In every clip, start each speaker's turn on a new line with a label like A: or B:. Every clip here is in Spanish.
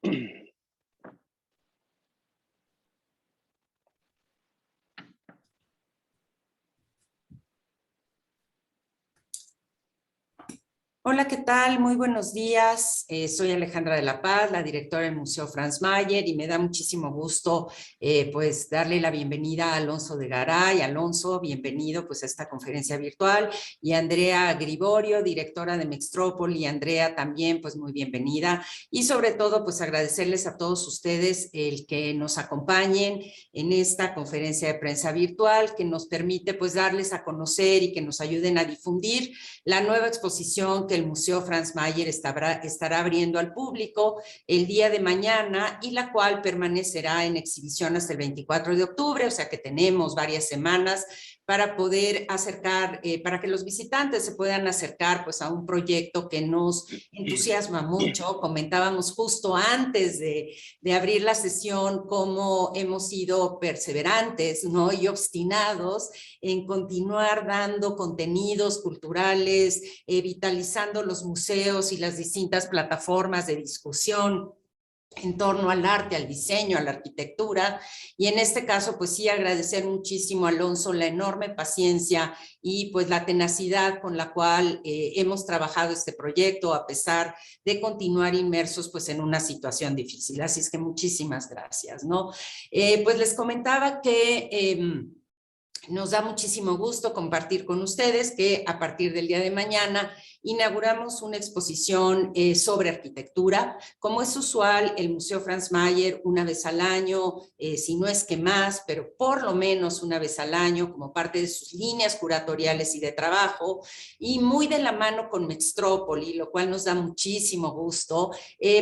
A: Hola, ¿qué tal? Muy buenos días. Soy Alejandra de la Paz, la directora del Museo Franz Mayer, y me da muchísimo gusto pues darle la bienvenida a Alonso de Garay. Alonso, bienvenido pues a esta conferencia virtual, y Andrea Griborio, directora de Mextrópoli. Andrea, también pues muy bienvenida, y sobre todo pues agradecerles a todos ustedes el que nos acompañen en esta conferencia de prensa virtual que nos permite pues darles a conocer y que nos ayuden a difundir la nueva exposición que el Museo Franz Mayer estará abriendo al público el día de mañana, y la cual permanecerá en exhibición hasta el 24 de octubre, o sea que tenemos varias semanas para poder acercar, para que los visitantes se puedan acercar pues a un proyecto que nos entusiasma mucho. Comentábamos justo antes de abrir la sesión cómo hemos sido perseverantes, ¿no? Y obstinados en continuar dando contenidos culturales, vitalizando los museos y las distintas plataformas de discusión en torno al arte, al diseño, a la arquitectura. Y en este caso, pues sí, agradecer muchísimo a Alonso la enorme paciencia y pues la tenacidad con la cual hemos trabajado este proyecto, a pesar de continuar inmersos pues en una situación difícil. Así es que muchísimas gracias, ¿no? Pues les comentaba que nos da muchísimo gusto compartir con ustedes que a partir del día de mañana inauguramos una exposición sobre arquitectura. Como es usual, el Museo Franz Mayer una vez al año, si no es que más, pero por lo menos una vez al año, como parte de sus líneas curatoriales y de trabajo, y muy de la mano con Mextrópoli, lo cual nos da muchísimo gusto,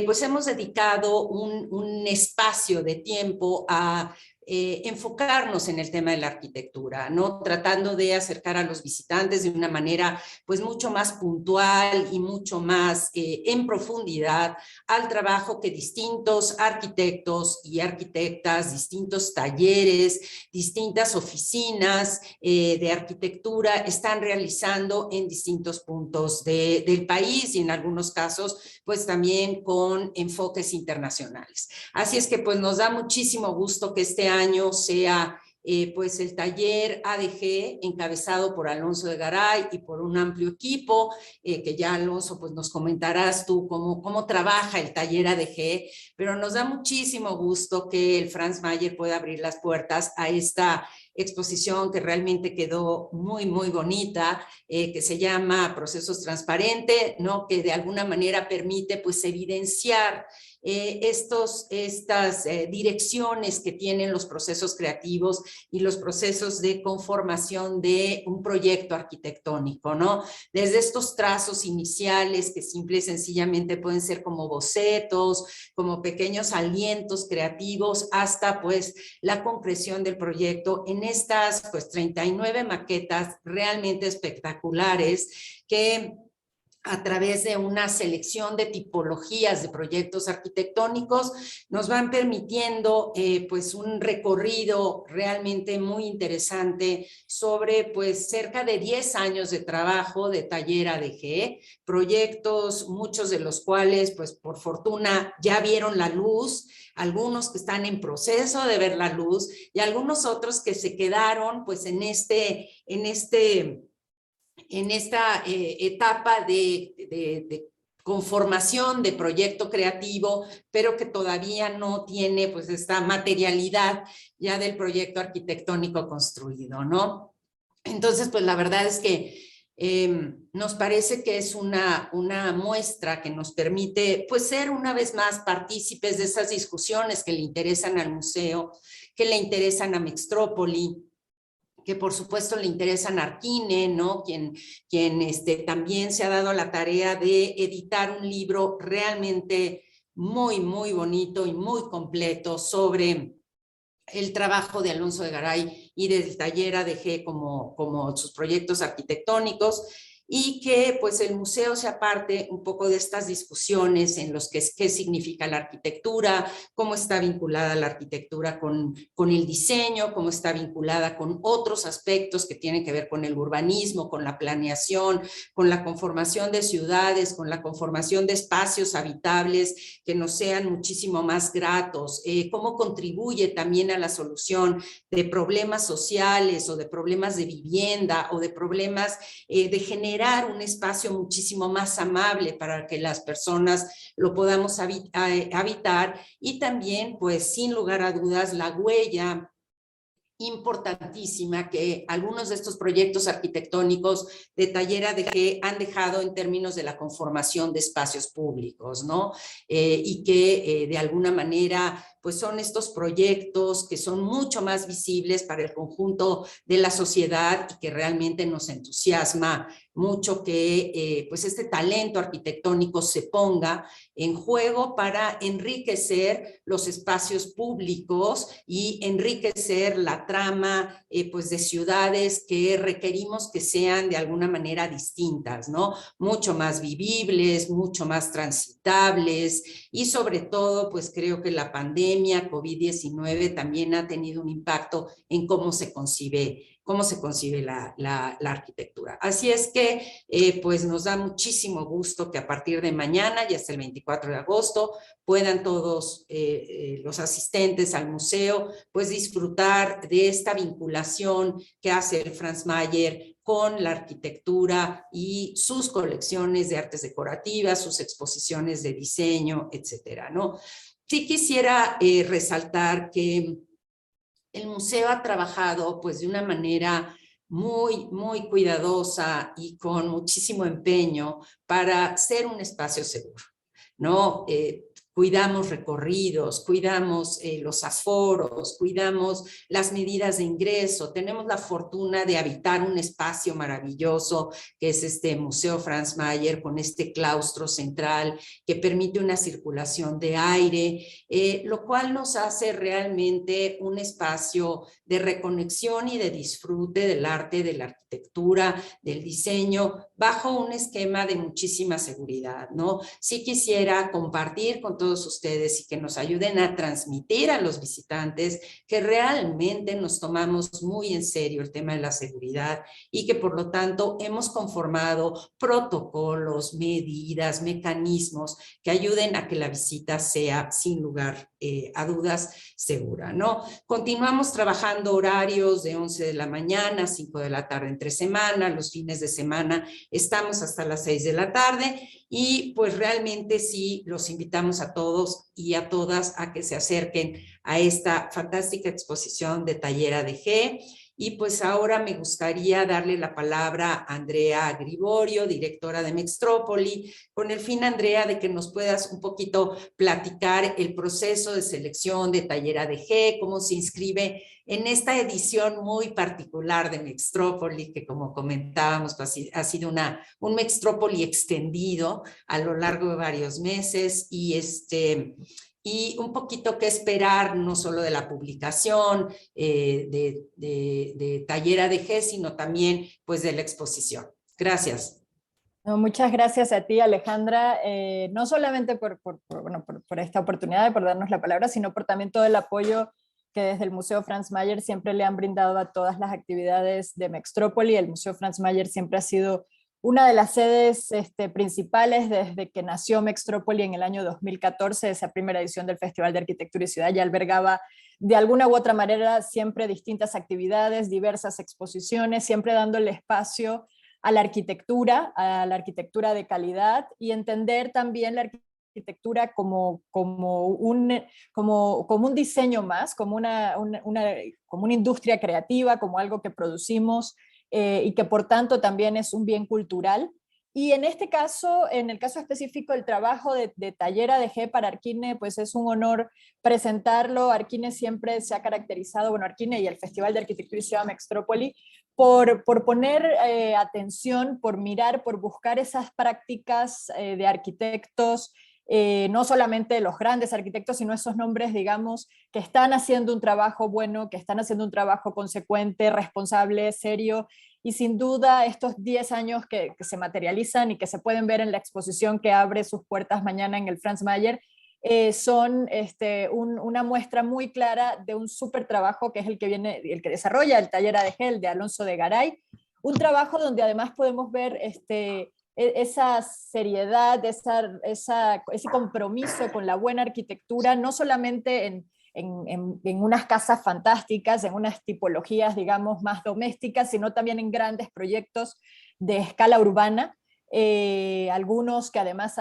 A: pues hemos dedicado un espacio de tiempo a enfocarnos en el tema de la arquitectura, ¿no? Tratando de acercar a los visitantes de una manera pues mucho más puntual y mucho más en profundidad al trabajo que distintos arquitectos y arquitectas, distintos talleres, distintas oficinas de arquitectura están realizando en distintos puntos del país, y en algunos casos pues también con enfoques internacionales. Así es que pues nos da muchísimo gusto que este año sea pues el taller ADG, encabezado por Alonso de Garay y por un amplio equipo, que ya Alonso pues nos comentarás tú cómo trabaja el taller ADG, pero nos da muchísimo gusto que el Franz Mayer pueda abrir las puertas a esta exposición que realmente quedó muy, muy bonita, que se llama Procesos Transparentes, ¿no? Que de alguna manera permite pues evidenciar estas direcciones que tienen los procesos creativos y los procesos de conformación de un proyecto arquitectónico, ¿no? Desde estos trazos iniciales que simple y sencillamente pueden ser como bocetos, como pequeños alientos creativos, hasta pues la concreción del proyecto en estas pues 39 maquetas realmente espectaculares que a través de una selección de tipologías de proyectos arquitectónicos nos van permitiendo pues un recorrido realmente muy interesante sobre pues cerca de 10 años de trabajo de taller ADG, proyectos muchos de los cuales pues por fortuna ya vieron la luz, algunos que están en proceso de ver la luz y algunos otros que se quedaron pues en esta etapa de conformación de proyecto creativo, pero que todavía no tiene pues esta materialidad ya del proyecto arquitectónico construido, ¿no? Entonces, pues la verdad es que nos parece que es una muestra que nos permite pues ser una vez más partícipes de esas discusiones que le interesan al museo, que le interesan a Mextrópoli, que por supuesto le interesan a Arquine, ¿no? Quien también se ha dado la tarea de editar un libro realmente muy, muy bonito y muy completo sobre el trabajo de Alonso de Garay y del taller ADG como sus proyectos arquitectónicos. y que pues el museo sea parte un poco de estas discusiones en los que qué significa la arquitectura, cómo está vinculada la arquitectura con el diseño, cómo está vinculada con otros aspectos que tienen que ver con el urbanismo, con la planeación, con la conformación de ciudades, con la conformación de espacios habitables que nos sean muchísimo más gratos, cómo contribuye también a la solución de problemas sociales o de problemas de vivienda o de problemas de generar un espacio muchísimo más amable para que las personas lo podamos habitar, y también, pues sin lugar a dudas, la huella importantísima que algunos de estos proyectos arquitectónicos de Tallera de G han dejado en términos de la conformación de espacios públicos, ¿no? Y que de alguna manera pues son estos proyectos que son mucho más visibles para el conjunto de la sociedad y que realmente nos entusiasma mucho que pues este talento arquitectónico se ponga en juego para enriquecer los espacios públicos y enriquecer la trama pues de ciudades que requerimos que sean de alguna manera distintas, ¿no? Mucho más vivibles, mucho más transitables, y sobre todo pues creo que la pandemia COVID-19 también ha tenido un impacto en cómo se concibe la arquitectura. Así es que pues nos da muchísimo gusto que a partir de mañana y hasta el 24 de agosto puedan todos los asistentes al museo pues disfrutar de esta vinculación que hace el Franz Mayer con la arquitectura y sus colecciones de artes decorativas, sus exposiciones de diseño, etcétera, ¿no? Sí quisiera resaltar que el museo ha trabajado pues de una manera muy cuidadosa y con muchísimo empeño para ser un espacio seguro, ¿no? Cuidamos recorridos, cuidamos los aforos, cuidamos las medidas de ingreso. Tenemos la fortuna de habitar un espacio maravilloso que es este Museo Franz Mayer con este claustro central que permite una circulación de aire, lo cual nos hace realmente un espacio de reconexión y de disfrute del arte, de la arquitectura, del diseño, bajo un esquema de muchísima seguridad, ¿no? Sí quisiera compartir con todos ustedes y que nos ayuden a transmitir a los visitantes que realmente nos tomamos muy en serio el tema de la seguridad y que por lo tanto hemos conformado protocolos, medidas, mecanismos que ayuden a que la visita sea sin lugar a dudas segura, ¿no? Continuamos trabajando horarios de 11 de la mañana a 5 de la tarde entre semana, los fines de semana estamos hasta las 6 de la tarde y pues realmente sí los invitamos a todos y a todas a que se acerquen a esta fantástica exposición de Tallera de G. Y pues ahora me gustaría darle la palabra a Andrea Griborio, directora de Mextrópoli, con el fin, Andrea, de que nos puedas un poquito platicar el proceso de selección de Tallera de G, cómo se inscribe en esta edición muy particular de Mextrópoli, que como comentábamos, pues, ha sido un Mextrópoli extendido a lo largo de varios meses y un poquito qué esperar, no solo de la publicación de Tallera de G, sino también pues de la exposición. Gracias.
B: No, muchas gracias a ti, Alejandra, no solamente por esta oportunidad, por darnos la palabra, sino por también todo el apoyo que desde el Museo Franz Mayer siempre le han brindado a todas las actividades de Mextrópoli. El Museo Franz Mayer siempre ha sido una de las sedes principales desde que nació Mextrópoli en el año 2014, esa primera edición del Festival de Arquitectura y Ciudad, ya albergaba de alguna u otra manera siempre distintas actividades, diversas exposiciones, siempre dándole espacio a la arquitectura de calidad y entender también la arquitectura como un diseño más, como una industria creativa, como algo que producimos y que por tanto también es un bien cultural. Y en este caso, en el caso específico, el trabajo de Tallera de G para Arquine, pues es un honor presentarlo. Arquine siempre se ha caracterizado, bueno, Arquine y el Festival de Arquitectura y Ciudad Mextrópoli, por poner atención, por mirar, por buscar esas prácticas de arquitectos no solamente los grandes arquitectos, sino esos nombres, digamos, que están haciendo un trabajo bueno, que están haciendo un trabajo consecuente, responsable, serio, y sin duda estos 10 años que se materializan y que se pueden ver en la exposición que abre sus puertas mañana en el Franz Mayer, son una muestra muy clara de un súper trabajo que es el que desarrolla el taller ADG, el de Alonso de Garay, un trabajo donde además podemos ver esa seriedad, ese compromiso con la buena arquitectura, no solamente en unas casas fantásticas, en unas tipologías, digamos, más domésticas, sino también en grandes proyectos de escala urbana, algunos que además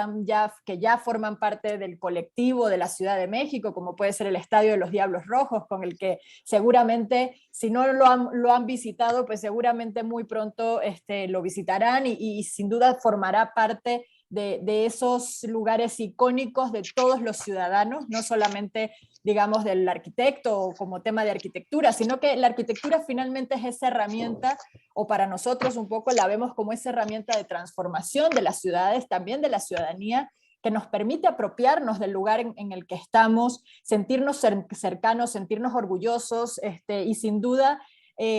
B: que ya forman parte del colectivo de la Ciudad de México, como puede ser el Estadio de los Diablos Rojos, con el que seguramente, si no lo han visitado, pues seguramente muy pronto lo visitarán y sin duda formará parte de esos lugares icónicos de todos los ciudadanos, no solamente, digamos, del arquitecto como tema de arquitectura, sino que la arquitectura finalmente es esa herramienta, o para nosotros un poco la vemos como esa herramienta de transformación de las ciudades, también de la ciudadanía, que nos permite apropiarnos del lugar en el que estamos, sentirnos cercanos, sentirnos orgullosos, y sin duda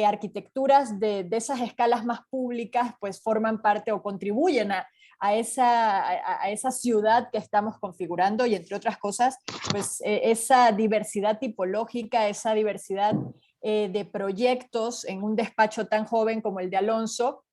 B: arquitecturas de esas escalas más públicas pues forman parte o contribuyen a esa ciudad que estamos configurando y entre otras cosas, pues esa diversidad tipológica, esa diversidad de proyectos en un despacho tan joven como el de Alonso,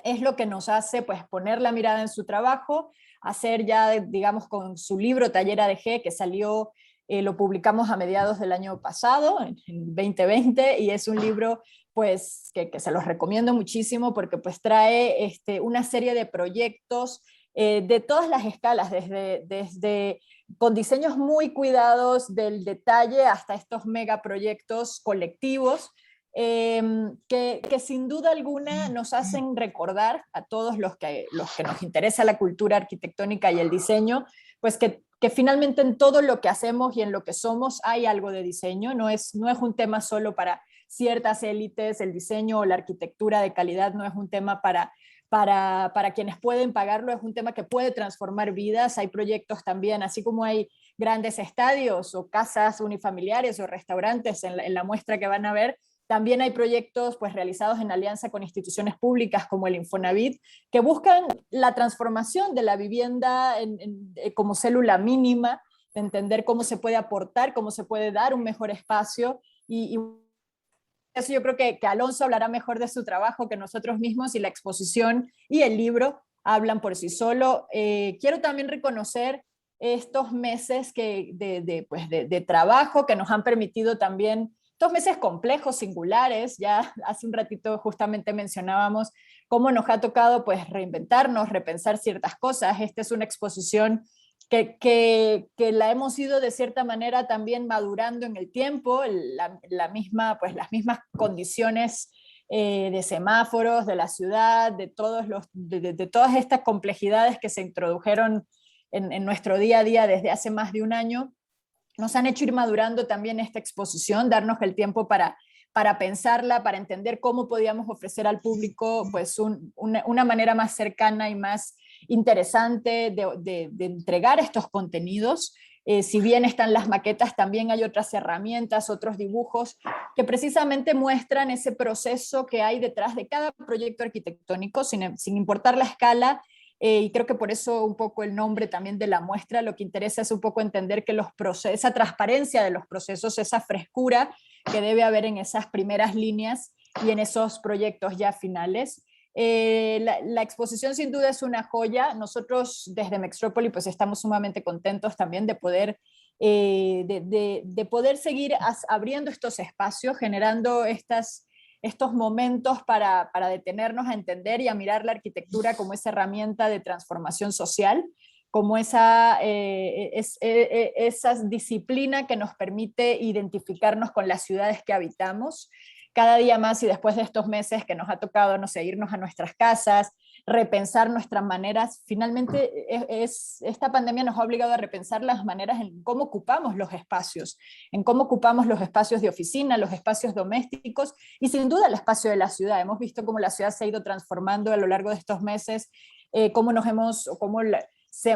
B: es lo que nos hace pues poner la mirada en su trabajo, hacer ya, digamos, con su libro Taller ADG, que salió, lo publicamos a mediados del año pasado, en 2020, y es un libro pues que se los recomiendo muchísimo porque pues trae una serie de proyectos de todas las escalas, desde con diseños muy cuidados del detalle hasta estos megaproyectos colectivos, que sin duda alguna nos hacen recordar a todos los que nos interesa la cultura arquitectónica y el diseño, pues que finalmente en todo lo que hacemos y en lo que somos hay algo de diseño, no es un tema solo para ciertas élites, el diseño o la arquitectura de calidad no es un tema para quienes pueden pagarlo, es un tema que puede transformar vidas, hay proyectos también, así como hay grandes estadios o casas unifamiliares o restaurantes en la muestra que van a ver, también hay proyectos pues, realizados en alianza con instituciones públicas como el Infonavit, que buscan la transformación de la vivienda como célula mínima, de entender cómo se puede aportar, cómo se puede dar un mejor espacio. Y eso yo creo que Alonso hablará mejor de su trabajo que nosotros mismos, y la exposición y el libro hablan por sí solo. Quiero también reconocer estos meses de trabajo que nos han permitido también, estos meses complejos, singulares. Ya hace un ratito justamente mencionábamos cómo nos ha tocado pues reinventarnos, repensar ciertas cosas. Esta es una exposición que la hemos ido de cierta manera también madurando en el tiempo, pues las mismas condiciones de semáforos, de la ciudad, de todas estas complejidades que se introdujeron en nuestro día a día desde hace más de un año, nos han hecho ir madurando también esta exposición, darnos el tiempo para pensarla, para entender cómo podíamos ofrecer al público pues una manera más cercana y más interesante de entregar estos contenidos. Si bien están las maquetas, también hay otras herramientas, otros dibujos que precisamente muestran ese proceso que hay detrás de cada proyecto arquitectónico, sin importar la escala. Y creo que por eso un poco el nombre también de la muestra, lo que interesa es un poco entender que esa transparencia de los procesos, esa frescura que debe haber en esas primeras líneas y en esos proyectos ya finales. La exposición sin duda es una joya. Nosotros desde Mextrópoli pues estamos sumamente contentos también de poder, de poder seguir abriendo estos espacios, generando estos momentos para detenernos a entender y a mirar la arquitectura como esa herramienta de transformación social, como esa disciplina que nos permite identificarnos con las ciudades que habitamos. Cada día más, y después de estos meses que nos ha tocado, no sé, irnos a nuestras casas, repensar nuestras maneras, finalmente esta pandemia nos ha obligado a repensar las maneras en cómo ocupamos los espacios, en cómo ocupamos los espacios de oficina, los espacios domésticos y sin duda el espacio de la ciudad. Hemos visto cómo la ciudad se ha ido transformando a lo largo de estos meses, cómo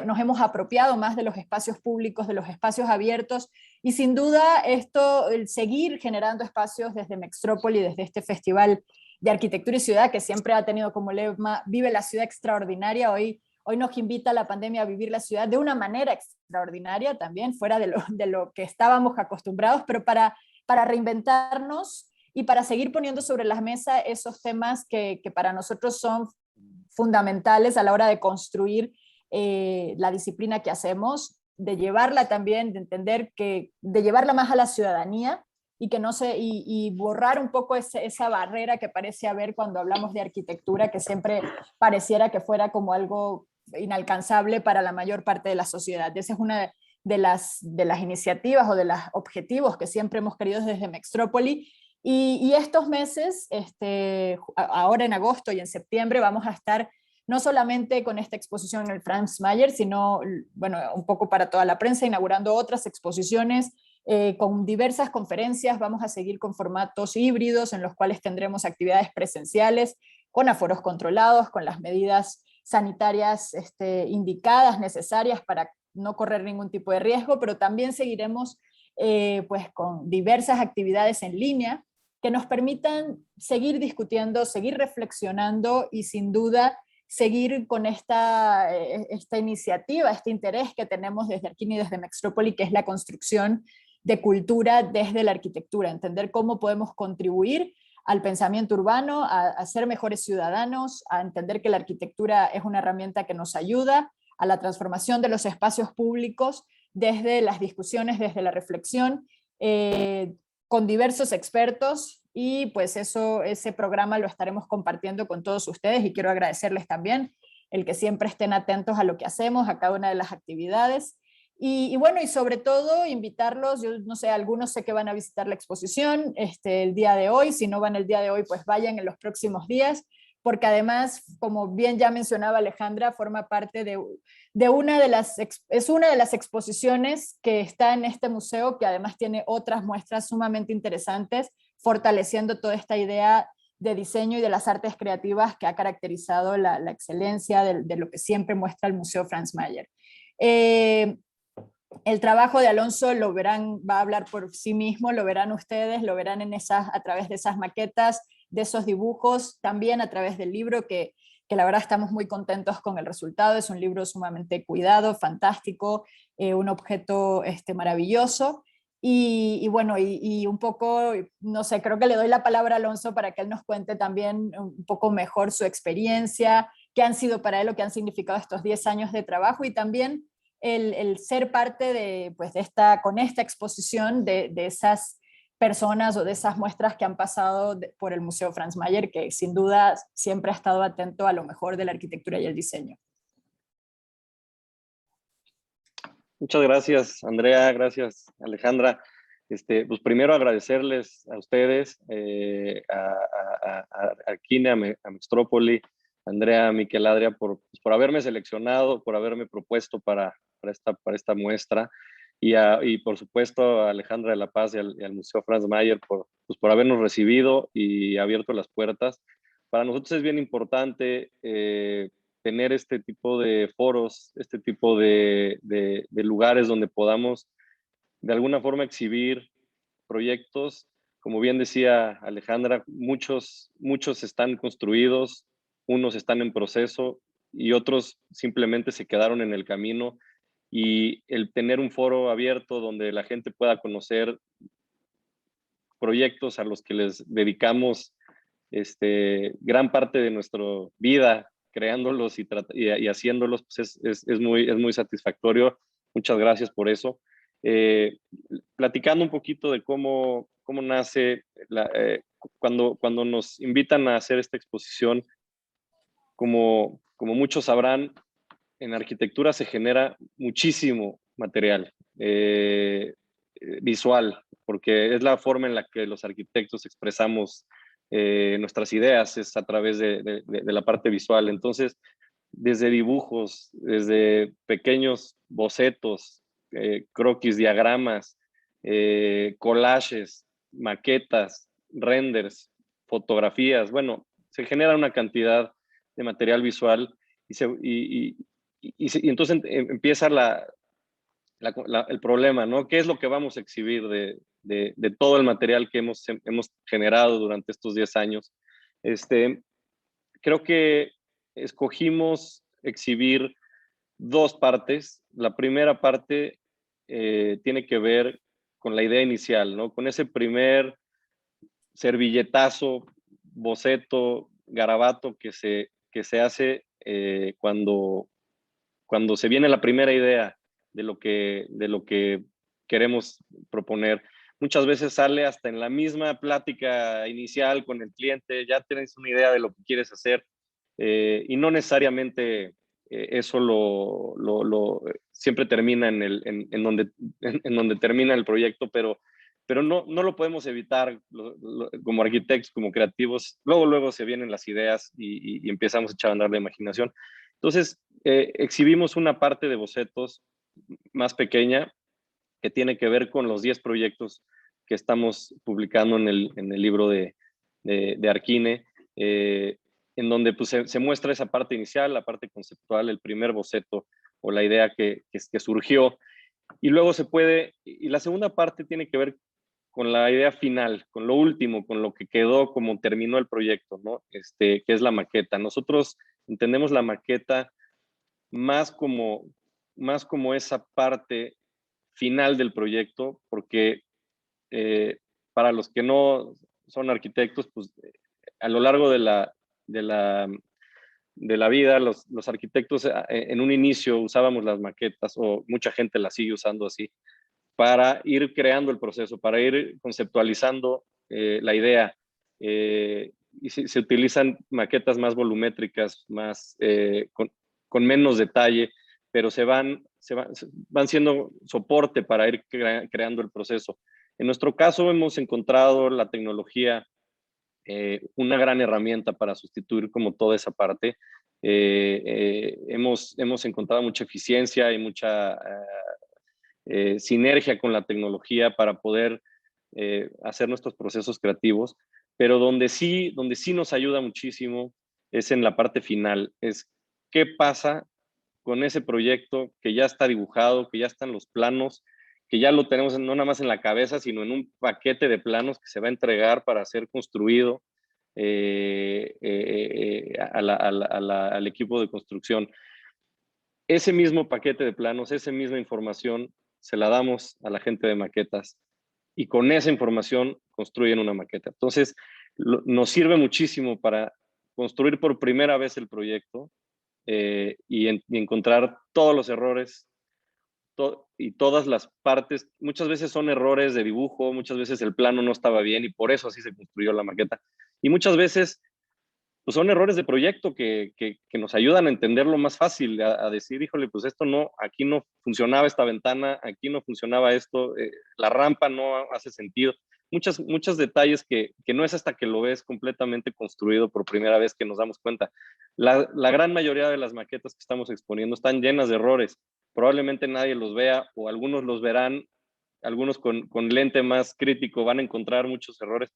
B: nos hemos apropiado más de los espacios públicos, de los espacios abiertos, y sin duda esto, el seguir generando espacios desde Mextrópoli, desde este festival de arquitectura y ciudad que siempre ha tenido como lema "Vive la ciudad extraordinaria", hoy nos invita la pandemia a vivir la ciudad de una manera extraordinaria también, fuera de lo que estábamos acostumbrados, pero para reinventarnos y para seguir poniendo sobre la mesa esos temas que para nosotros son fundamentales a la hora de construir la disciplina que hacemos, de llevarla también, de entender que, de llevarla más a la ciudadanía y que no se, y borrar un poco esa barrera que parece haber cuando hablamos de arquitectura, que siempre pareciera que fuera como algo inalcanzable para la mayor parte de la sociedad. Esa es una de las iniciativas o de los objetivos que siempre hemos querido desde Mextrópoli. Y estos meses, ahora en agosto y en septiembre, vamos a estar no solamente con esta exposición en el Franz Mayer, sino, bueno, un poco para toda la prensa, inaugurando otras exposiciones con diversas conferencias. Vamos a seguir con formatos híbridos en los cuales tendremos actividades presenciales, con aforos controlados, con las medidas sanitarias indicadas, necesarias para no correr ningún tipo de riesgo, pero también seguiremos pues con diversas actividades en línea que nos permitan seguir discutiendo, seguir reflexionando y sin duda seguir con esta iniciativa, este interés que tenemos desde Arquini y desde Mextrópoli, que es la construcción de cultura desde la arquitectura, entender cómo podemos contribuir al pensamiento urbano, a ser mejores ciudadanos, a entender que la arquitectura es una herramienta que nos ayuda a la transformación de los espacios públicos desde las discusiones, desde la reflexión, con diversos expertos, y pues ese programa lo estaremos compartiendo con todos ustedes, y quiero agradecerles también el que siempre estén atentos a lo que hacemos, a cada una de las actividades. Y bueno, y sobre todo invitarlos, yo no sé, algunos sé que van a visitar la exposición el día de hoy, si no van el día de hoy, pues vayan en los próximos días, porque además, como bien ya mencionaba Alejandra, forma parte de una de las exposiciones que está en este museo, que además tiene otras muestras sumamente interesantes, fortaleciendo toda esta idea de diseño y de las artes creativas que ha caracterizado la excelencia de lo que siempre muestra el Museo Franz Mayer. El trabajo de Alonso lo verán, va a hablar por sí mismo, lo verán ustedes, lo verán a través de esas maquetas, de esos dibujos, también a través del libro que la verdad estamos muy contentos con el resultado. Es un libro sumamente cuidado, fantástico, un objeto maravilloso. Y bueno, y un poco, no sé, creo que le doy la palabra a Alonso para que él nos cuente también un poco mejor su experiencia, qué han sido para él o qué han significado estos 10 años de trabajo, y también el ser parte de, pues con esta exposición de esas personas o de esas muestras que han pasado por el Museo Franz Mayer, que sin duda siempre ha estado atento a lo mejor de la arquitectura y el diseño.
C: Muchas gracias, Andrea, gracias, Alejandra. Pues primero agradecerles a ustedes, a Arquini, a Mextrópoli, a Andrea, a Miquel Adria, por haberme seleccionado, por haberme propuesto para esta muestra, y por supuesto a Alejandra de la Paz y al Museo Franz Mayer por habernos recibido y abierto las puertas. Para nosotros es bien importante tener este tipo de foros, este tipo de lugares donde podamos de alguna forma exhibir proyectos. Como bien decía Alejandra, muchos están construidos, unos están en proceso y otros simplemente se quedaron en el camino. Y el tener un foro abierto donde la gente pueda conocer proyectos a los que les dedicamos gran parte de nuestra vida, creándolos y haciéndolos, pues es muy satisfactorio. Muchas gracias por eso. Platicando un poquito de cómo nace, cuando nos invitan a hacer esta exposición, como muchos sabrán, en arquitectura se genera muchísimo material visual, porque es la forma en la que los arquitectos expresamos nuestras ideas, es a través de la parte visual. Entonces, desde dibujos, desde pequeños bocetos, croquis, diagramas, collages, maquetas, renders, fotografías, bueno, se genera una cantidad de material visual y y entonces empieza el problema, ¿no? ¿Qué es lo que vamos a exhibir de todo el material que hemos generado durante estos 10 años? Creo que escogimos exhibir dos partes. La primera parte tiene que ver con la idea inicial, ¿no? Con ese primer servilletazo, boceto, garabato que se hace cuando se viene la primera idea de lo que queremos proponer. Muchas veces sale hasta en la misma plática inicial con el cliente, ya tienes una idea de lo que quieres hacer y no necesariamente eso siempre termina en donde termina el proyecto, pero no lo podemos evitar como arquitectos, como creativos. Luego se vienen las ideas y empezamos a echar a andar la imaginación. Entonces, exhibimos una parte de bocetos más pequeña que tiene que ver con los 10 proyectos que estamos publicando en el libro de Arquine, en donde pues, se muestra esa parte inicial, la parte conceptual, el primer boceto o la idea que surgió. Y luego y la segunda parte tiene que ver con la idea final, con lo último, con lo que quedó, como terminó el proyecto, ¿no? Que es la maqueta. Nosotros entendemos la maqueta más como esa parte final del proyecto, porque para los que no son arquitectos, pues a lo largo de la vida, los arquitectos en un inicio usábamos las maquetas, o mucha gente las sigue usando así, para ir creando el proceso, para ir conceptualizando la idea. Y se utilizan maquetas más volumétricas, más con menos detalle, pero van siendo soporte para ir creando el proceso. En nuestro caso hemos encontrado la tecnología una gran herramienta para sustituir como toda esa parte. Hemos encontrado mucha eficiencia y mucha sinergia con la tecnología para poder hacer nuestros procesos creativos, pero donde sí nos ayuda muchísimo es en la parte final, es qué pasa con ese proyecto que ya está dibujado, que ya están los planos, que ya lo tenemos no nada más en la cabeza, sino en un paquete de planos que se va a entregar para ser construido al equipo de construcción. Ese mismo paquete de planos, esa misma información, se la damos a la gente de maquetas y con esa información construyen una maqueta. Entonces, nos sirve muchísimo para construir por primera vez el proyecto y encontrar todos los errores y todas las partes. Muchas veces son errores de dibujo, muchas veces el plano no estaba bien y por eso así se construyó la maqueta. Y muchas veces pues son errores de proyecto que nos ayudan a entenderlo más fácil, a decir, híjole, pues esto no, aquí no funcionaba esta ventana, aquí no funcionaba esto, la rampa no hace sentido. Muchos detalles que no es hasta que lo ves completamente construido por primera vez que nos damos cuenta. La gran mayoría de las maquetas que estamos exponiendo están llenas de errores. Probablemente nadie los vea o algunos los verán, algunos con lente más crítico van a encontrar muchos errores.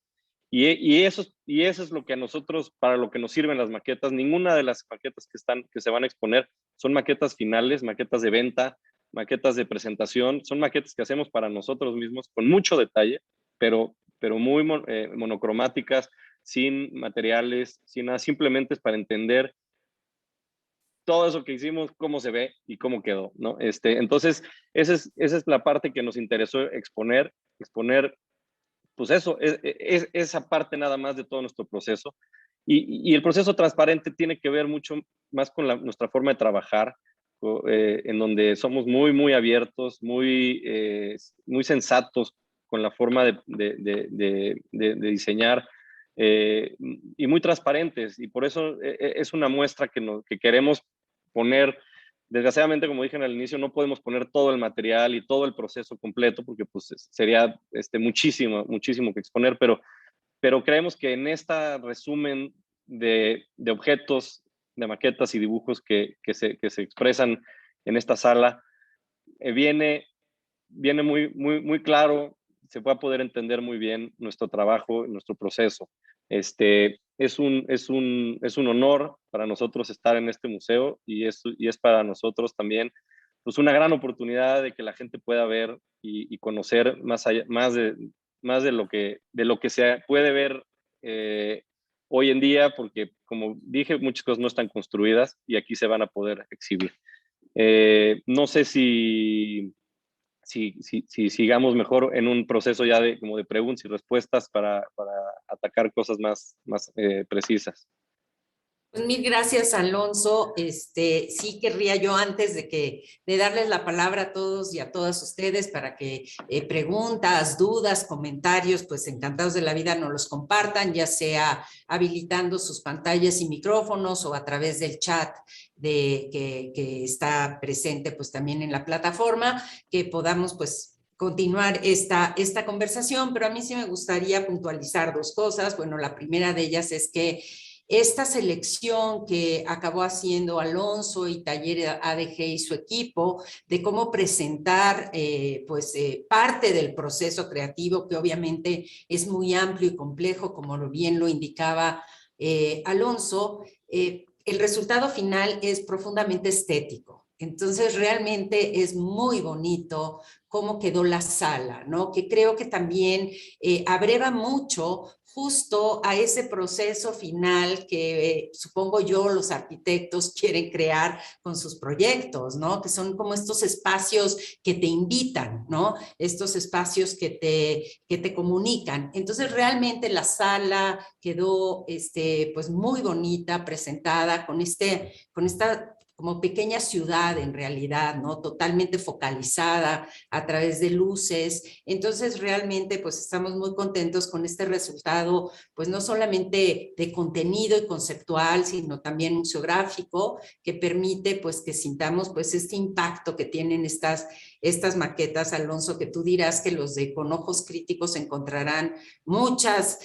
C: Y eso es lo que a nosotros, para lo que nos sirven las maquetas. Ninguna de las maquetas que se van a exponer son maquetas finales, maquetas de venta, maquetas de presentación. Son maquetas que hacemos para nosotros mismos con mucho detalle, pero muy monocromáticas, sin materiales, sin nada. Simplemente es para entender todo eso que hicimos, cómo se ve y cómo quedó, ¿no? Entonces, esa es la parte que nos interesó exponer pues eso, es esa parte nada más de todo nuestro proceso. Y el proceso transparente tiene que ver mucho más con nuestra forma de trabajar, en donde somos muy abiertos, muy sensatos con la forma de diseñar y muy transparentes. Y por eso es una muestra que queremos poner. Desgraciadamente, como dije al inicio, no podemos poner todo el material y todo el proceso completo porque pues, sería muchísimo que exponer, pero creemos que en este resumen de objetos, de maquetas y dibujos que se expresan en esta sala, viene muy claro, se va a poder entender muy bien nuestro trabajo, nuestro proceso. es un honor para nosotros estar en este museo y es para nosotros también pues una gran oportunidad de que la gente pueda ver y conocer más de lo que se puede ver hoy en día, porque como dije, muchas cosas no están construidas y aquí se van a poder exhibir. No sé si sigamos mejor en un proceso ya como de preguntas y respuestas para atacar cosas más precisas.
A: Pues mil gracias, Alonso. Sí querría yo antes de darles la palabra a todos y a todas ustedes para que preguntas, dudas, comentarios, pues encantados de la vida nos los compartan, ya sea habilitando sus pantallas y micrófonos o a través del chat que está presente pues también en la plataforma, que podamos pues continuar esta conversación, pero a mí sí me gustaría puntualizar dos cosas. Bueno, la primera de ellas es que esta selección que acabó haciendo Alonso y Taller ADG y su equipo de cómo presentar parte del proceso creativo, que obviamente es muy amplio y complejo, como bien lo indicaba Alonso, el resultado final es profundamente estético. Entonces realmente es muy bonito cómo quedó la sala, ¿no? Que creo que también abreva mucho justo a ese proceso final que supongo yo los arquitectos quieren crear con sus proyectos, ¿no? Que son como estos espacios que te invitan, ¿no? Estos espacios que te comunican. Entonces realmente la sala quedó pues muy bonita, presentada con esta como pequeña ciudad en realidad, ¿no? Totalmente focalizada a través de luces. Entonces realmente pues estamos muy contentos con este resultado, pues no solamente de contenido y conceptual, sino también museográfico, que permite pues que sintamos pues este impacto que tienen estas maquetas, Alonso, que tú dirás que los de Con Ojos Críticos encontrarán muchos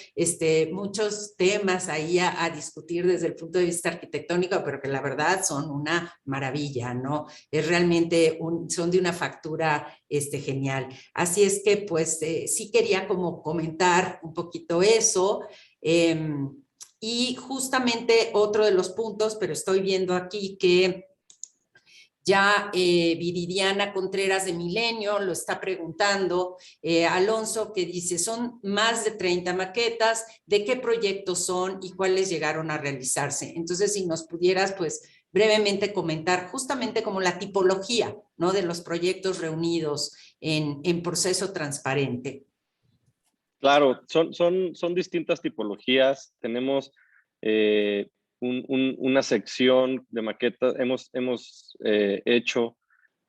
A: temas ahí a discutir desde el punto de vista arquitectónico, pero que la verdad son una maravilla, ¿no? Es realmente son de una factura genial. Así es que pues sí quería como comentar un poquito eso. Y justamente otro de los puntos, pero estoy viendo aquí que ya Viridiana Contreras de Milenio lo está preguntando, Alonso, que dice, son más de 30 maquetas, ¿de qué proyectos son y cuáles llegaron a realizarse? Entonces, si nos pudieras, pues, brevemente comentar justamente como la tipología, ¿no? De los proyectos reunidos en proceso transparente.
C: Claro, son distintas tipologías. Tenemos una sección de maquetas. Hemos hecho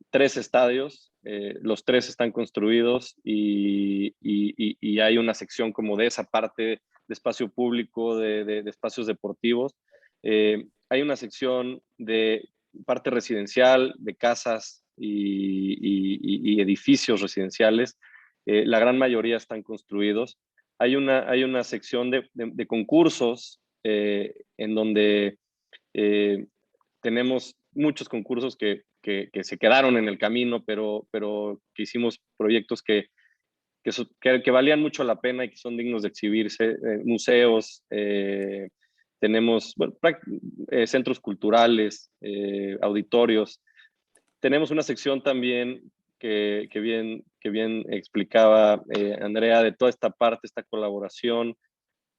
C: 3 estadios. Los 3 están construidos y hay una sección como de esa parte de espacio público, de espacios deportivos. Hay una sección de parte residencial, de casas y edificios residenciales. La gran mayoría están construidos. Hay una sección de concursos en donde tenemos muchos concursos que se quedaron en el camino, pero que hicimos proyectos que valían mucho la pena y que son dignos de exhibirse. Museos, tenemos centros culturales, auditorios. Tenemos una sección también que bien explicaba Andrea, de toda esta parte, esta colaboración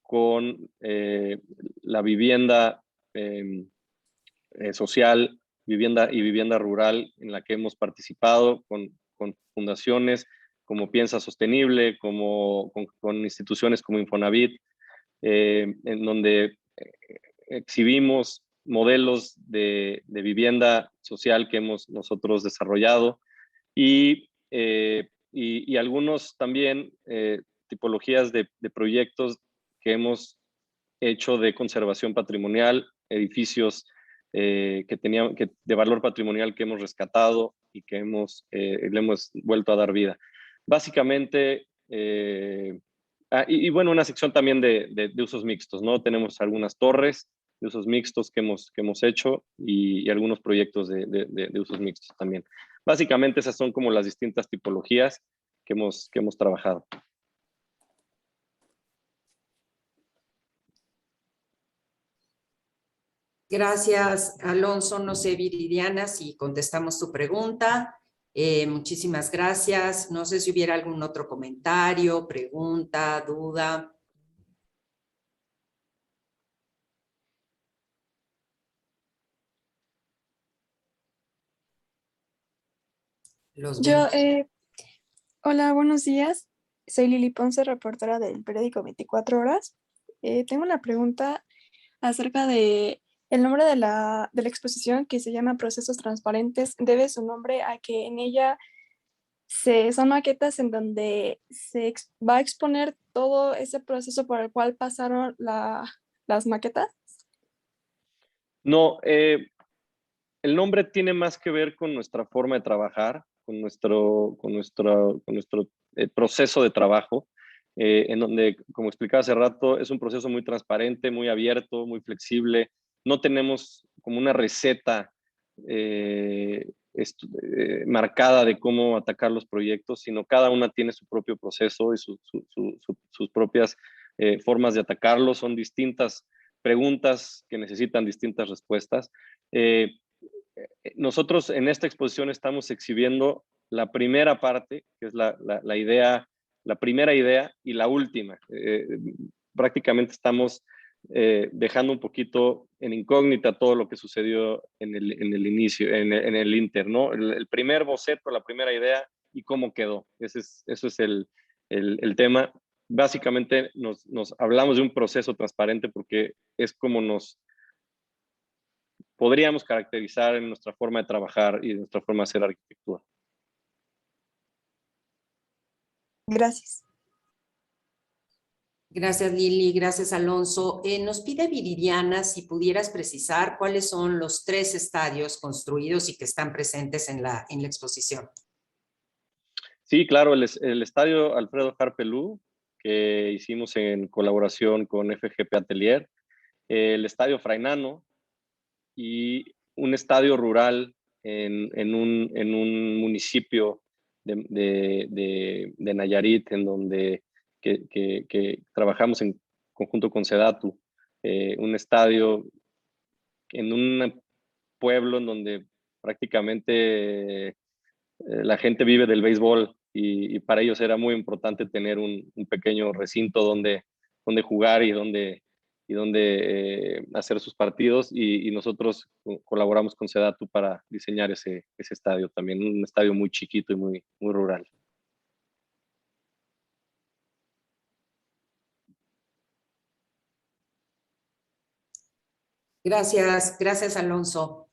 C: con la vivienda social, vivienda rural, en la que hemos participado con fundaciones como Piensa Sostenible, con instituciones como Infonavit, en donde exhibimos modelos de vivienda social que hemos nosotros desarrollado y algunos también tipologías de proyectos que hemos hecho de conservación patrimonial, edificios de valor patrimonial que hemos rescatado y que le hemos vuelto a dar vida. Básicamente, bueno, una sección también de usos mixtos, ¿no? Tenemos algunas torres de usos mixtos que hemos hecho y algunos proyectos de usos mixtos también. Básicamente esas son como las distintas tipologías que hemos trabajado.
A: Gracias, Alonso. No sé, Viridiana, si contestamos tu pregunta. Muchísimas gracias. No sé si hubiera algún otro comentario, pregunta, duda. Los
D: Yo,
A: vemos.
D: hola, buenos días. Soy Lili Ponce, reportera del periódico 24 Horas. Tengo una pregunta acerca de el nombre de la exposición que se llama Procesos Transparentes. Debe su nombre a que en ella son maquetas en donde va a exponer todo ese proceso por el cual pasaron las maquetas.
C: No, el nombre tiene más que ver con nuestra forma de trabajar, con nuestro proceso de trabajo, en donde, como explicaba hace rato, es un proceso muy transparente, muy abierto, muy flexible. No tenemos como una receta marcada de cómo atacar los proyectos, sino cada una tiene su propio proceso y sus propias formas de atacarlos. Son distintas preguntas que necesitan distintas respuestas. Nosotros en esta exposición estamos exhibiendo la primera parte, que es la idea, la primera idea y la última. Prácticamente estamos dejando un poquito en incógnita todo lo que sucedió en el inicio, en el Inter, ¿no? El primer boceto, la primera idea y cómo quedó. Eso es el tema. Básicamente nos hablamos de un proceso transparente porque es como nos podríamos caracterizar en nuestra forma de trabajar y nuestra forma de hacer arquitectura.
D: Gracias.
A: Gracias, Lili. Gracias, Alonso. Nos pide Viridiana si pudieras precisar cuáles son los 3 estadios construidos y que están presentes en la exposición.
C: Sí, claro, el estadio Alfredo Harpelú, que hicimos en colaboración con FGP Atelier, el estadio Frainano y un estadio rural en un municipio de Nayarit, en donde que trabajamos en conjunto con Sedatu, un estadio en un pueblo en donde prácticamente la gente vive del béisbol y para ellos era muy importante tener un pequeño recinto donde jugar y donde hacer sus partidos y nosotros colaboramos con Sedatu para diseñar ese estadio también, un estadio muy chiquito y muy rural.
A: Gracias, gracias, Alonso.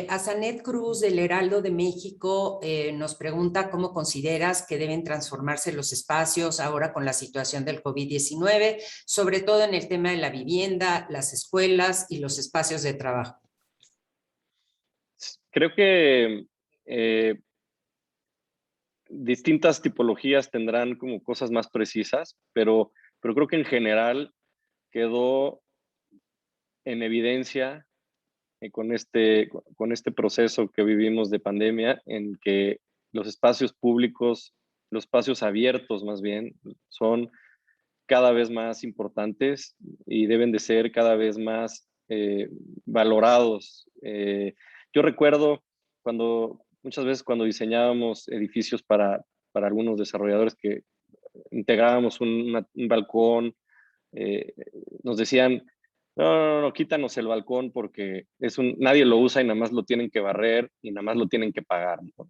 A: Azanet Cruz del Heraldo de México nos pregunta cómo consideras que deben transformarse los espacios ahora con la situación del COVID-19, sobre todo en el tema de la vivienda, las escuelas y los espacios de trabajo.
C: Creo que distintas tipologías tendrán como cosas más precisas, pero creo que en general quedó en evidencia con este proceso que vivimos de pandemia, en que los espacios públicos, los espacios abiertos más bien, son cada vez más importantes y deben de ser cada vez más valorados. Yo recuerdo muchas veces cuando diseñábamos edificios para algunos desarrolladores que integrábamos un balcón, nos decían, no, quítanos el balcón porque nadie lo usa y nada más lo tienen que barrer y nada más lo tienen que pagar, ¿no?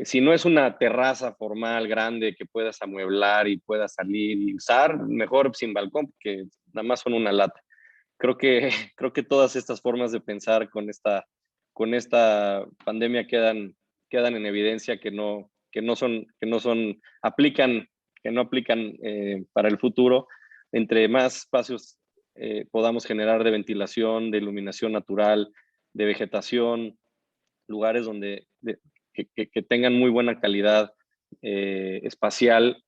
C: Si no es una terraza formal grande que puedas amueblar y puedas salir y usar, mejor sin balcón porque nada más son una lata. Creo que todas estas formas de pensar con esta pandemia quedan en evidencia que no aplican para el futuro. Entre más espacios podamos generar de ventilación, de iluminación natural, de vegetación, lugares que tengan muy buena calidad espacial,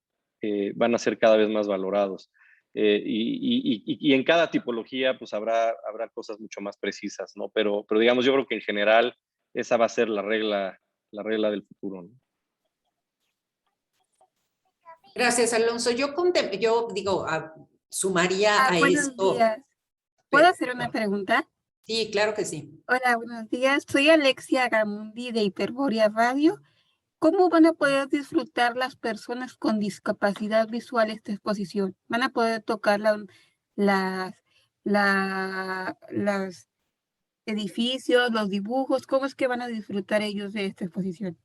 C: van a ser cada vez más valorados. Y en cada tipología pues habrá cosas mucho más precisas, ¿no? Pero digamos, yo creo que en general esa va a ser la regla del futuro, ¿no?
A: Gracias, Alonso. Yo digo, sumaría a
D: Buenos
A: esto.
D: días.
E: ¿Puedo hacer una pregunta?
A: Sí, claro que sí.
E: Hola, buenos días. Soy Alexia Gamundi de Hiperborea Radio. ¿Cómo van a poder disfrutar las personas con discapacidad visual esta exposición? ¿Van a poder tocar las, los edificios, los dibujos? ¿Cómo es que van a disfrutar ellos de esta exposición?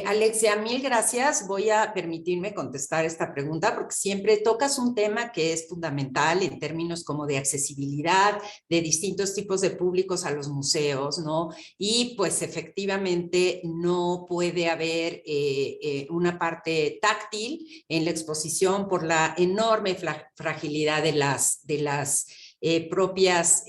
A: Alexia, mil gracias. Voy a permitirme contestar esta pregunta porque siempre tocas un tema que es fundamental en términos como de accesibilidad de distintos tipos de públicos a los museos, ¿no? Y pues efectivamente no puede haber una parte táctil en la exposición por la enorme fragilidad de las propias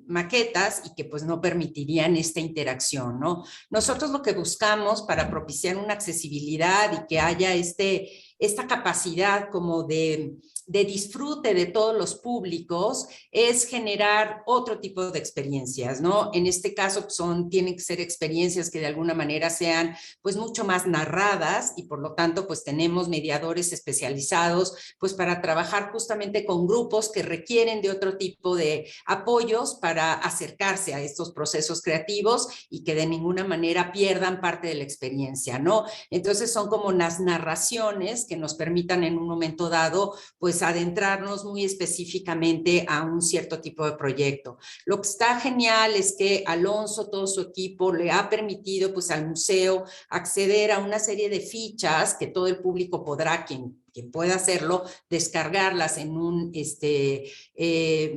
A: maquetas y que pues no permitirían esta interacción, ¿no? Nosotros lo que buscamos para propiciar una accesibilidad y que haya esta capacidad como de disfrute de todos los públicos es generar otro tipo de experiencias, ¿no? En este caso tienen que ser experiencias que de alguna manera sean pues mucho más narradas y por lo tanto pues tenemos mediadores especializados pues para trabajar justamente con grupos que requieren de otro tipo de apoyos para acercarse a estos procesos creativos y que de ninguna manera pierdan parte de la experiencia, ¿no? Entonces son como las narraciones que nos permitan en un momento dado pues adentrarnos muy específicamente a un cierto tipo de proyecto. Lo que está genial es que Alonso, todo su equipo, le ha permitido pues al museo acceder a una serie de fichas que todo el público podrá, quien pueda hacerlo, descargarlas en un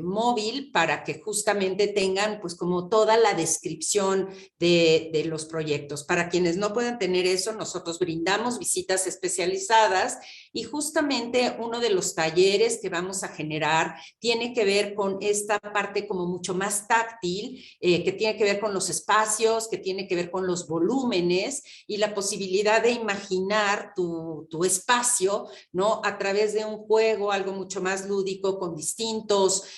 A: móvil para que justamente tengan pues como toda la descripción de los proyectos. Para quienes no puedan tener eso, nosotros brindamos visitas especializadas y justamente uno de los talleres que vamos a generar tiene que ver con esta parte como mucho más táctil, que tiene que ver con los espacios, que tiene que ver con los volúmenes y la posibilidad de imaginar tu espacio, ¿no? A través de un juego, algo mucho más lúdico, con distintas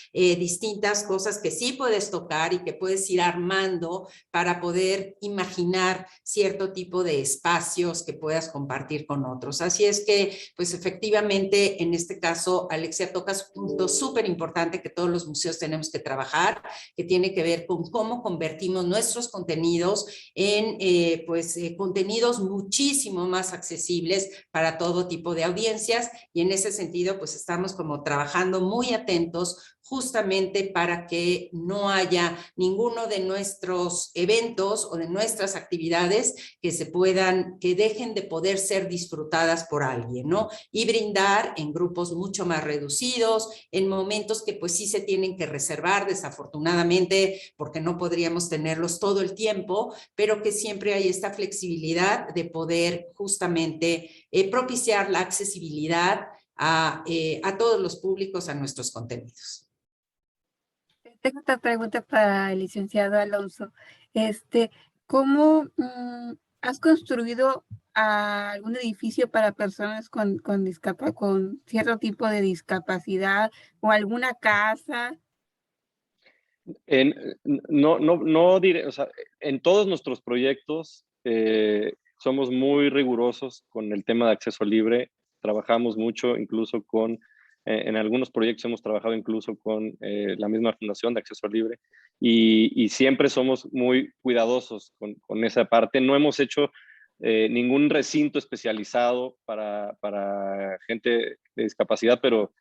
A: cosas que sí puedes tocar y que puedes ir armando para poder imaginar cierto tipo de espacios que puedas compartir con otros. Así es que, pues efectivamente, en este caso, Alexia, tocas un punto súper importante que todos los museos tenemos que trabajar, que tiene que ver con cómo convertimos nuestros contenidos en contenidos muchísimo más accesibles para todo tipo de audiencias y en ese sentido pues estamos como trabajando muy atentos justamente para que no haya ninguno de nuestros eventos o de nuestras actividades que dejen de poder ser disfrutadas por alguien, ¿no? Y brindar en grupos mucho más reducidos, en momentos que pues sí se tienen que reservar desafortunadamente porque no podríamos tenerlos todo el tiempo, pero que siempre hay esta flexibilidad de poder justamente propiciar la accesibilidad a todos los públicos a nuestros contenidos.
E: Tengo otra pregunta para el licenciado Alonso. ¿Cómo has construido algún edificio para personas con cierto tipo de discapacidad o alguna casa?
C: No diré, o sea, en todos nuestros proyectos somos muy rigurosos con el tema de acceso libre. Trabajamos mucho incluso en algunos proyectos hemos trabajado incluso con la misma Fundación de Acceso Libre y siempre somos muy cuidadosos con esa parte. No hemos hecho ningún recinto especializado para gente de discapacidad, pero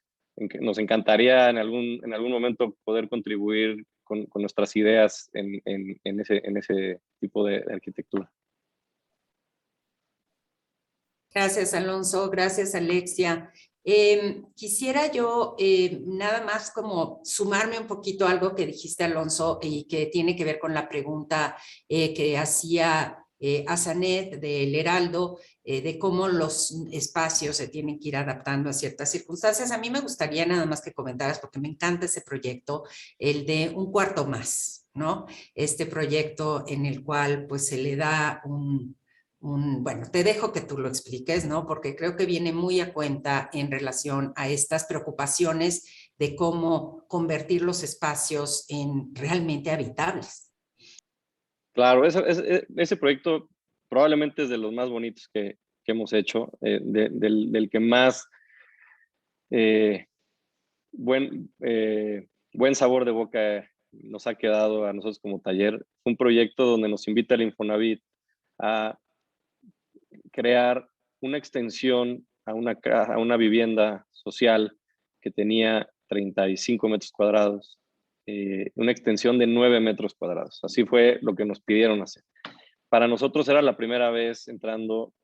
C: nos encantaría en algún momento poder contribuir con nuestras ideas en ese tipo de arquitectura.
A: Gracias, Alonso. Gracias, Alexia. Quisiera yo nada más como sumarme un poquito a algo que dijiste, Alonso, y que tiene que ver con la pregunta que hacía Azanet del Heraldo, de cómo los espacios se tienen que ir adaptando a ciertas circunstancias. A mí me gustaría nada más que comentaras, porque me encanta ese proyecto, el de Un Cuarto Más, ¿no? Este proyecto en el cual pues se le da bueno, te dejo que tú lo expliques, ¿no? Porque creo que viene muy a cuenta en relación a estas preocupaciones de cómo convertir los espacios en realmente habitables.
C: Claro, ese proyecto probablemente es de los más bonitos que hemos hecho, del que más buen sabor de boca nos ha quedado a nosotros como taller. Un proyecto donde nos invita el Infonavit a crear una extensión a una vivienda social que tenía 35 metros cuadrados, una extensión de 9 metros cuadrados. Así fue lo que nos pidieron hacer. Para nosotros era la primera vez entrando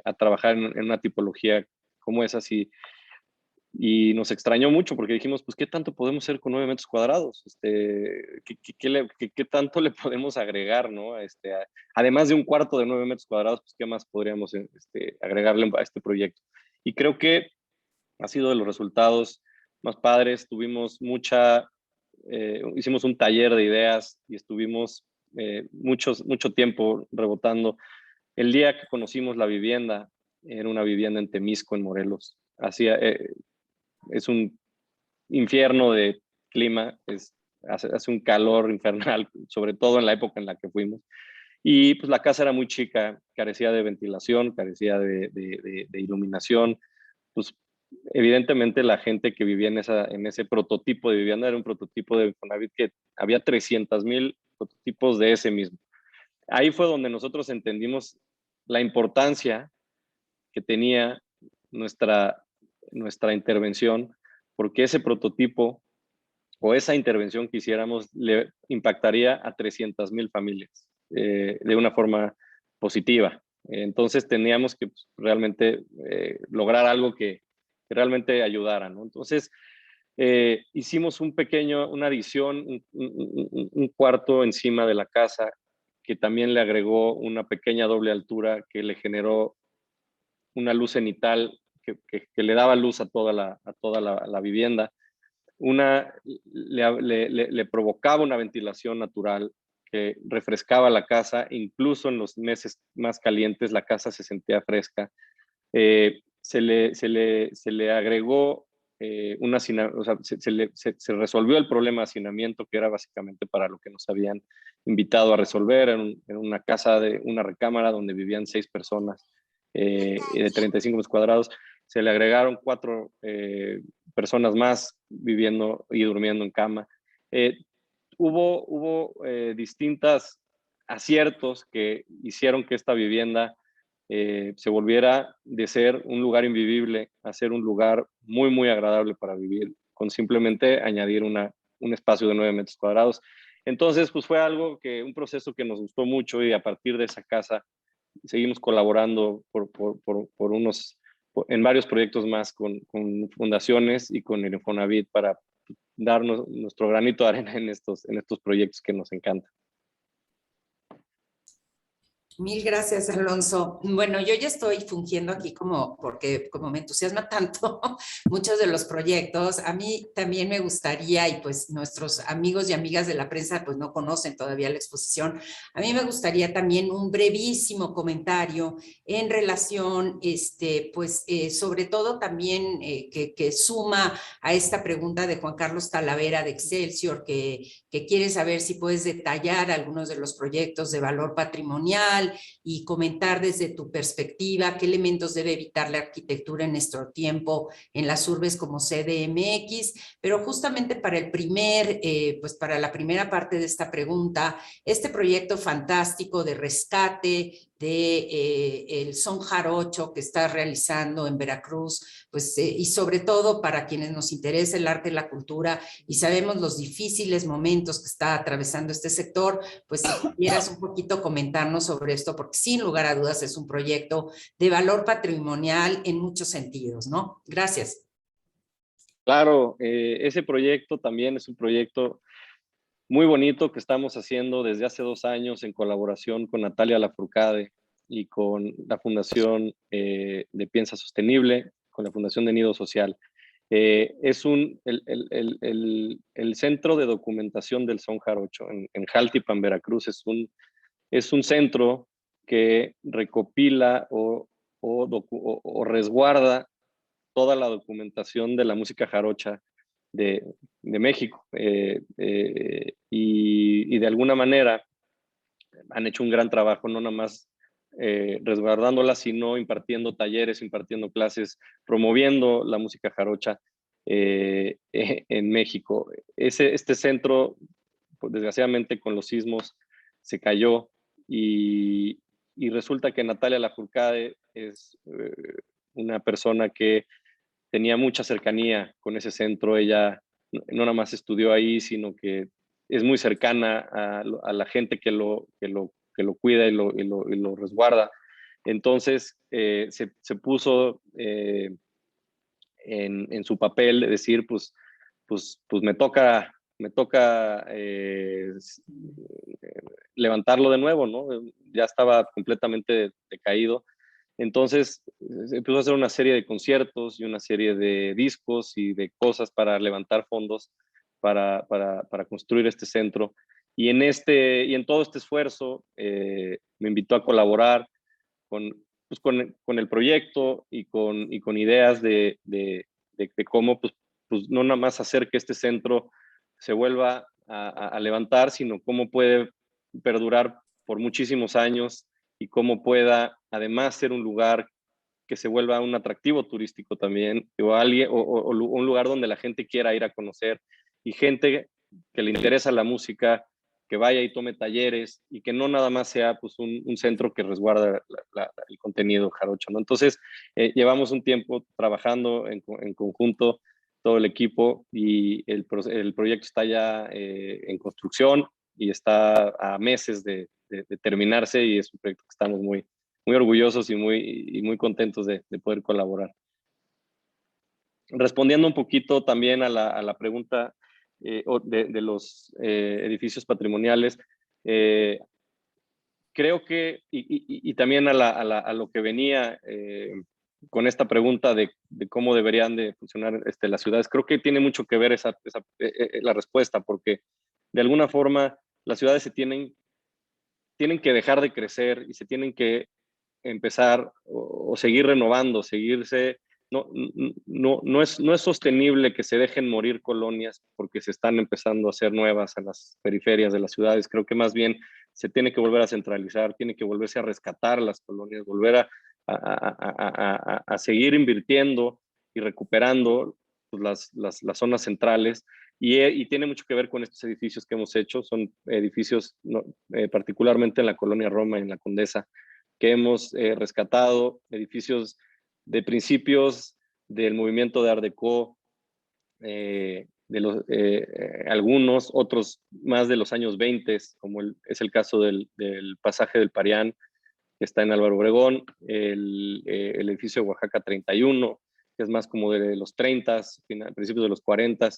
C: a trabajar en una tipología como esa, y nos extrañó mucho porque dijimos, pues, ¿qué tanto podemos hacer con 9 metros cuadrados? ¿Qué tanto le podemos agregar, no? Además de un cuarto de 9 metros cuadrados, pues, ¿qué más podríamos agregarle a este proyecto? Y creo que ha sido de los resultados más padres. Hicimos un taller de ideas y estuvimos mucho tiempo rebotando. El día que conocimos la vivienda, era una vivienda en Temisco, en Morelos. Es un infierno de clima, hace un calor infernal, sobre todo en la época en la que fuimos. Y pues la casa era muy chica, carecía de ventilación, carecía de iluminación. Pues evidentemente la gente que vivía en ese prototipo de vivienda era un prototipo de Infonavit que había 300,000 prototipos de ese mismo. Ahí fue donde nosotros entendimos la importancia que tenía nuestra intervención, porque ese prototipo o esa intervención que hiciéramos le impactaría a 300,000 familias de una forma positiva. Entonces teníamos que realmente lograr algo que realmente ayudara, ¿no? Entonces hicimos una adición, un cuarto encima de la casa que también le agregó una pequeña doble altura que le generó una luz cenital que le daba luz a toda la vivienda. Le provocaba una ventilación natural que refrescaba la casa, incluso en los meses más calientes la casa se sentía fresca. Se le agregó o sea, se resolvió el problema de hacinamiento, que era básicamente para lo que nos habían invitado a resolver en una casa de una recámara donde vivían 6 personas de 35 metros cuadrados. Se le agregaron 4 personas más viviendo y durmiendo en cama. Hubo distintos aciertos que hicieron que esta vivienda se volviera de ser un lugar invivible a ser un lugar muy, muy agradable para vivir, con simplemente añadir un espacio de 9 metros cuadrados. Entonces, pues fue un proceso que nos gustó mucho, y a partir de esa casa seguimos colaborando en varios proyectos más con fundaciones y con el Infonavit para darnos nuestro granito de arena en estos proyectos que nos encantan.
A: Mil gracias, Alonso. Bueno, yo ya estoy fungiendo aquí porque como me entusiasma tanto muchos de los proyectos, a mí también me gustaría, y pues nuestros amigos y amigas de la prensa pues no conocen todavía la exposición, a mí me gustaría también un brevísimo comentario en relación, sobre todo también que suma a esta pregunta de Juan Carlos Talavera de Excelsior, que quiere saber si puedes detallar algunos de los proyectos de valor patrimonial y comentar desde tu perspectiva qué elementos debe evitar la arquitectura en nuestro tiempo en las urbes como CDMX, pero justamente para la primera parte de esta pregunta, este proyecto fantástico de rescate el son jarocho que está realizando en Veracruz, y sobre todo para quienes nos interesa el arte y la cultura y sabemos los difíciles momentos que está atravesando este sector, pues si quieras un poquito comentarnos sobre esto, porque sin lugar a dudas es un proyecto de valor patrimonial en muchos sentidos, ¿no? Gracias.
C: Claro, ese proyecto también es un proyecto muy bonito que estamos haciendo desde hace 2 años en colaboración con Natalia Lafourcade y con la Fundación de Piensa Sostenible, con la Fundación de Nido Social. Es el Centro de Documentación del Son Jarocho en Jaltipan, Veracruz. Es un centro que recopila o resguarda toda la documentación de la música jarocha de México. Y de alguna manera han hecho un gran trabajo, no nada más resguardándola, sino impartiendo talleres, impartiendo clases, promoviendo la música jarocha. en México. Este centro, pues, desgraciadamente con los sismos, se cayó y resulta que Natalia Lafourcade es una persona que tenía mucha cercanía con ese centro. Ella no nada más estudió ahí, sino que es muy cercana a la gente que lo cuida y lo resguarda. Entonces se puso en su papel de decir, pues me toca levantarlo de nuevo, ¿no? Ya estaba completamente decaído. Entonces empezó a hacer una serie de conciertos y una serie de discos y de cosas para levantar fondos para construir este centro. Y en todo este esfuerzo me invitó a colaborar con el proyecto y con ideas de cómo pues no nada más hacer que este centro se vuelva a levantar, sino cómo puede perdurar por muchísimos años y cómo pueda además ser un lugar que se vuelva un atractivo turístico también, o un lugar donde la gente quiera ir a conocer, y gente que le interesa la música, que vaya y tome talleres, y que no nada más sea pues un centro que resguarda el contenido jarocho, ¿no? Entonces, llevamos un tiempo trabajando en conjunto, todo el equipo, y el proyecto está ya en construcción y está a meses de terminarse, y es un proyecto que estamos muy orgullosos y muy contentos de poder colaborar. Respondiendo un poquito también a la pregunta de los edificios patrimoniales, creo que, y también a lo que venía con esta pregunta de cómo deberían de funcionar las ciudades, creo que tiene mucho que ver la respuesta, porque de alguna forma las ciudades tienen que dejar de crecer y se tienen que empezar o seguir renovando, seguirse. No es sostenible que se dejen morir colonias porque se están empezando a hacer nuevas en las periferias de las ciudades. Creo que más bien se tiene que volver a centralizar, tiene que volverse a rescatar las colonias, volver a seguir invirtiendo y recuperando pues, las zonas centrales. Y tiene mucho que ver con estos edificios que hemos hecho. Son edificios, particularmente en la colonia Roma y en la Condesa, que hemos rescatado, edificios de principios del movimiento de Art Deco, algunos, otros más de los años 20, como es el caso del pasaje del Parián, que está en Álvaro Obregón, el edificio de Oaxaca 31, que es más como de los 30, principios de los 40,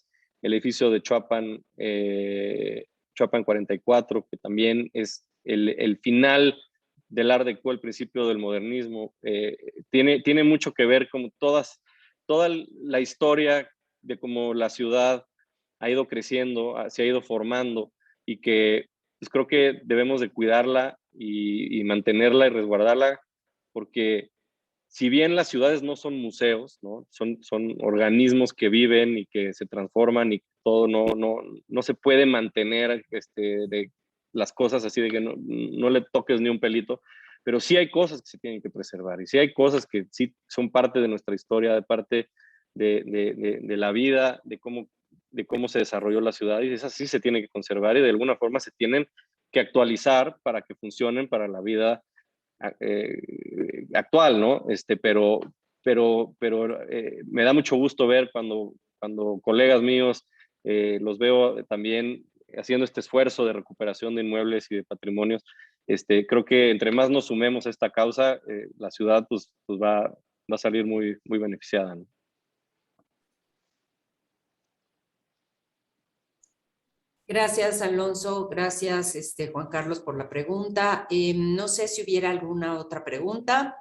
C: el edificio de Choapan 44, que también es el final del Art Deco, el principio del modernismo. Tiene mucho que ver con toda la historia de cómo la ciudad ha ido creciendo, se ha ido formando, y que pues, creo que debemos de cuidarla y mantenerla y resguardarla, porque si bien las ciudades no son museos, ¿no? Son organismos que viven y que se transforman, y todo no se puede mantener de las cosas así de que no le toques ni un pelito, pero sí hay cosas que se tienen que preservar, y sí hay cosas que sí son parte de nuestra historia, de parte de la vida, de cómo se desarrolló la ciudad, y esas sí se tienen que conservar y de alguna forma se tienen que actualizar para que funcionen para la vida actual, ¿no? Pero me da mucho gusto ver cuando colegas míos los veo también haciendo este esfuerzo de recuperación de inmuebles y de patrimonios. Creo que entre más nos sumemos a esta causa, la ciudad pues va a salir muy beneficiada, ¿no?
A: Gracias, Alonso. Gracias, Juan Carlos, por la pregunta. No sé si hubiera alguna otra pregunta.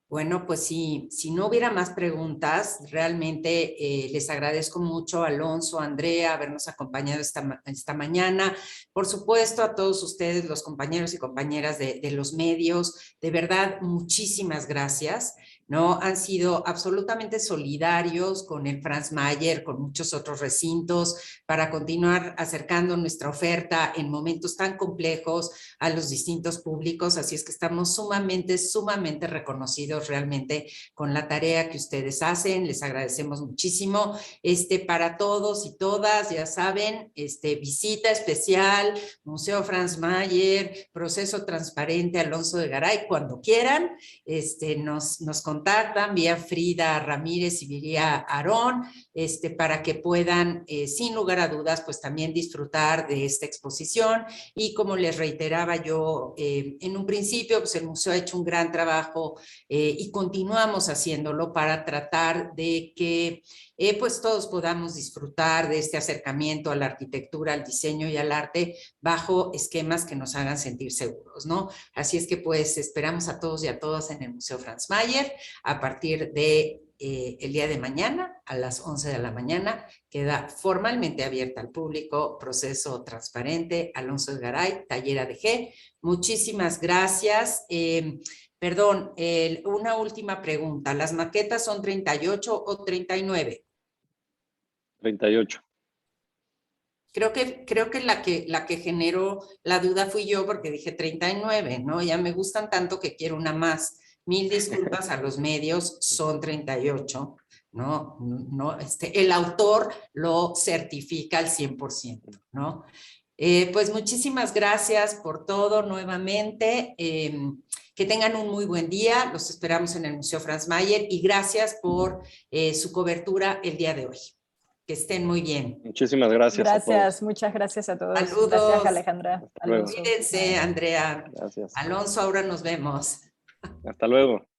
A: Bueno, pues si no hubiera más preguntas, realmente les agradezco mucho a Alonso, a Andrea, habernos acompañado esta mañana. Por supuesto, a todos ustedes, los compañeros y compañeras de los medios, de verdad, muchísimas gracias. ¿no? Han sido absolutamente solidarios con el Franz Mayer, con muchos otros recintos, para continuar acercando nuestra oferta en momentos tan complejos a los distintos públicos, así es que estamos sumamente reconocidos realmente con la tarea que ustedes hacen, les agradecemos muchísimo. Para todos y todas, ya saben, visita especial, Museo Franz Mayer, Proceso Transparente Alonso de Garay, cuando quieran, nos contactan vía Frida Ramírez y vía Aarón, para que puedan, sin lugar a dudas, pues también disfrutar de esta exposición. Y como les reiteraba yo en un principio, pues el museo ha hecho un gran trabajo y continuamos haciéndolo para tratar de que pues todos podamos disfrutar de este acercamiento a la arquitectura, al diseño y al arte bajo esquemas que nos hagan sentir seguros, ¿no? Así es que pues esperamos a todos y a todas en el Museo Franz Mayer a partir de el día de mañana a las 11 de la mañana. Queda formalmente abierta al público, Proceso Transparente, Alonso de Garay, Taller ADG. Muchísimas gracias. Perdón, una última pregunta. ¿Las maquetas son 38 o 39?
C: 38.
A: Creo que la que generó la duda fui yo porque dije 39, ¿no? Ya me gustan tanto que quiero una más. Mil disculpas a los medios, son 38, ¿no? El autor lo certifica al 100%, ¿no? Pues muchísimas gracias por todo nuevamente. Que tengan un muy buen día. Los esperamos en el Museo Franz Mayer y gracias por su cobertura el día de hoy. Que estén muy bien.
C: Muchísimas gracias a todos.
B: Muchas gracias a todos.
A: Saludos.
B: Gracias, Alejandra.
C: Luego.
A: Cuídense, Andrea.
C: Gracias.
A: Alonso, ahora nos vemos.
C: Hasta luego.